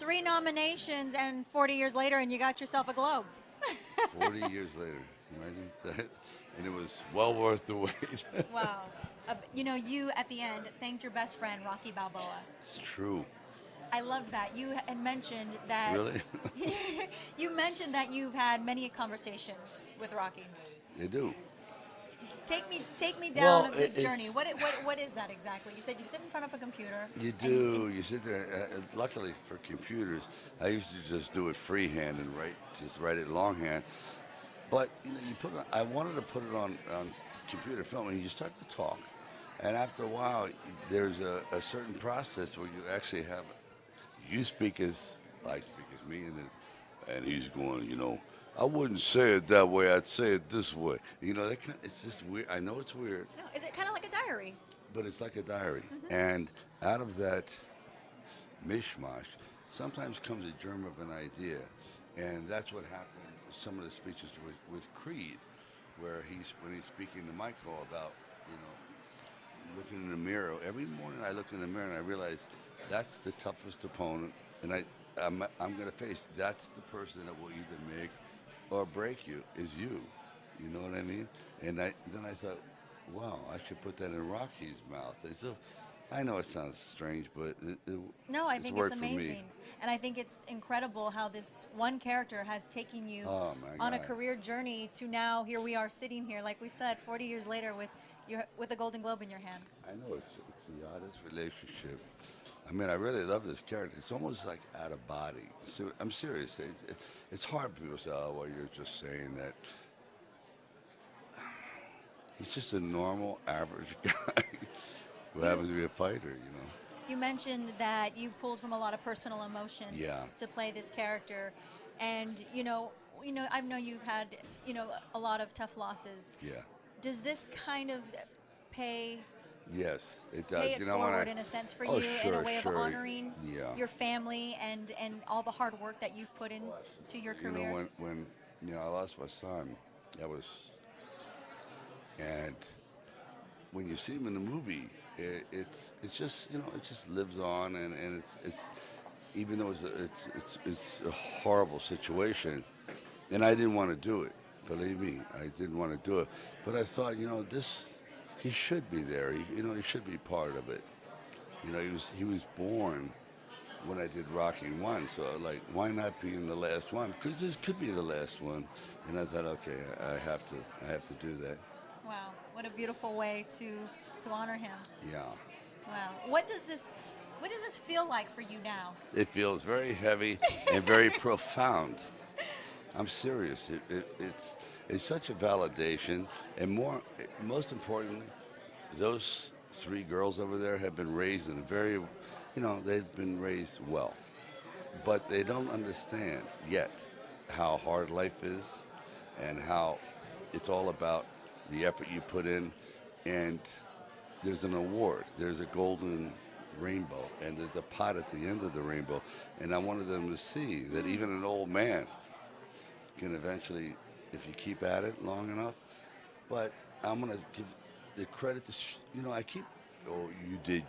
3 nominations and 40 years later, and you got yourself a Globe. 40 years later, imagine that. And it was well worth the wait. Wow. You know, you at the end thanked your best friend, Rocky Balboa. It's true. I loved that. You had mentioned that Really? you mentioned that you've had many conversations with Rocky. They do. Take me down Well, of this journey. it's What is that exactly? You said you sit in front of a computer. you And do. You sit there. Luckily for computers, I used to just do it freehand and just write it longhand. But you know, you put it. I wanted to put it on computer film, and you start to talk, and after a while, there's a certain process where you actually have. You speak as I speak as me, and he's going. You know, I wouldn't say it that way. I'd say it this way. You know, it's just weird. I know it's weird, no, is it kind of like a diary? but it's like a diary. Hmm. And out of that mishmash, sometimes comes a germ of an idea, and that's what happened. Some of the speeches with Creed, where when he's speaking to Michael about looking in the mirror. Every morning I look in the mirror and I realize that's the toughest opponent, and I'm going to face. That's the person that will either make or break you. Is you. You know what I mean? And then I thought, wow, I should put that in Rocky's mouth. And so I know it sounds strange, but No, I it's think it's worked for me. amazing. And I think it's incredible how this one character has taken you Oh my on a God. career journey to now here we are sitting here, like we said, 40 years later with a Golden Globe in your hand. I know it's the oddest relationship. I mean, I really love this character. It's almost like out of body. So I'm serious. It's hard for people to say, oh, well, you're just saying that. He's just a normal, average guy who You happens to be a fighter, you know? you mentioned that you pulled from a lot of personal emotion Yeah, to play this character, and I know you've had a lot of tough losses. yeah. Does this kind of pay Yes, it pay does. it You know, forward in a sense for oh, you in a sure, way of sure. honoring Yeah. your family and all the hard work that you've put into your You know, career? when I lost my son, that was, and when you see him in the movie, it's just it just lives on, and it's even though it's a horrible situation, and I didn't want to do it. Believe me, I didn't want to do it, but I thought this he should be there. He should be part of it. He was born when I did Rocky One, so like why not be in the last one? Because this could be the last one, and I thought, okay, I have to do that. Wow, what a beautiful way to honor him. Yeah. Wow. What does this feel like for you now? It feels very heavy and very profound. I'm serious. It's such a validation, and most importantly, those three girls over there have been raised in a they've been raised well, but they don't understand yet how hard life is, and how it's all about the effort you put in, and there's an award. There's a golden rainbow, and there's a pot at the end of the rainbow. And I wanted them to see that even an old man can eventually, if you keep at it long enough. But I'm going to give the credit to, oh, you did.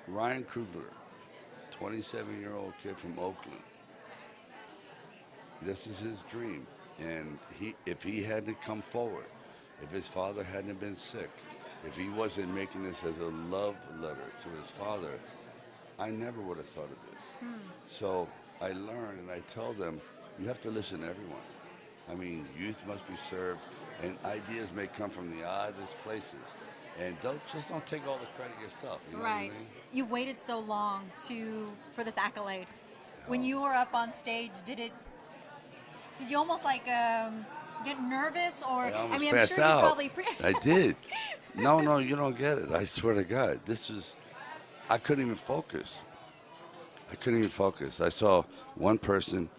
Ryan Coogler, 27-year-old kid from Oakland. This is his dream. And if he hadn't come forward, if his father hadn't been sick, if he wasn't making this as a love letter to his father, I never would have thought of this. So I learned, and I tell them, you have to listen to everyone. I mean, youth must be served, and ideas may come from the oddest places. And don't take all the credit yourself. You know Right. what I mean? You've waited so long for this accolade. When Oh, you were up on stage, did you almost like get nervous, or I I almost mean, I'm passed sure you out. probably I did. No, you don't get it. I swear to God, I couldn't even focus. I couldn't even focus. I saw one person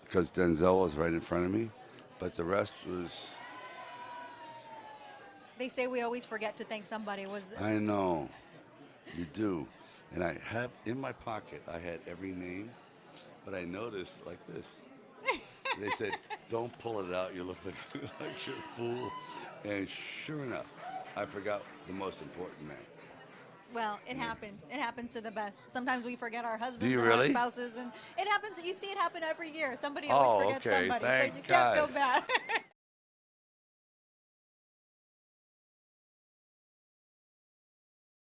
because Denzel was right in front of me, but the rest was, they say we always forget to thank somebody. Was I know, you do. And I have in my pocket, I had every name, but I noticed like this. They said, don't pull it out. You look like, like you're a fool. And sure enough, I forgot the most important man. Well, it happens. It happens to the best. Sometimes we forget our Do husbands you and our really? spouses, and it happens. You see it happen every year. Somebody always Oh, forgets okay. somebody, so you Thank can't feel God. bad.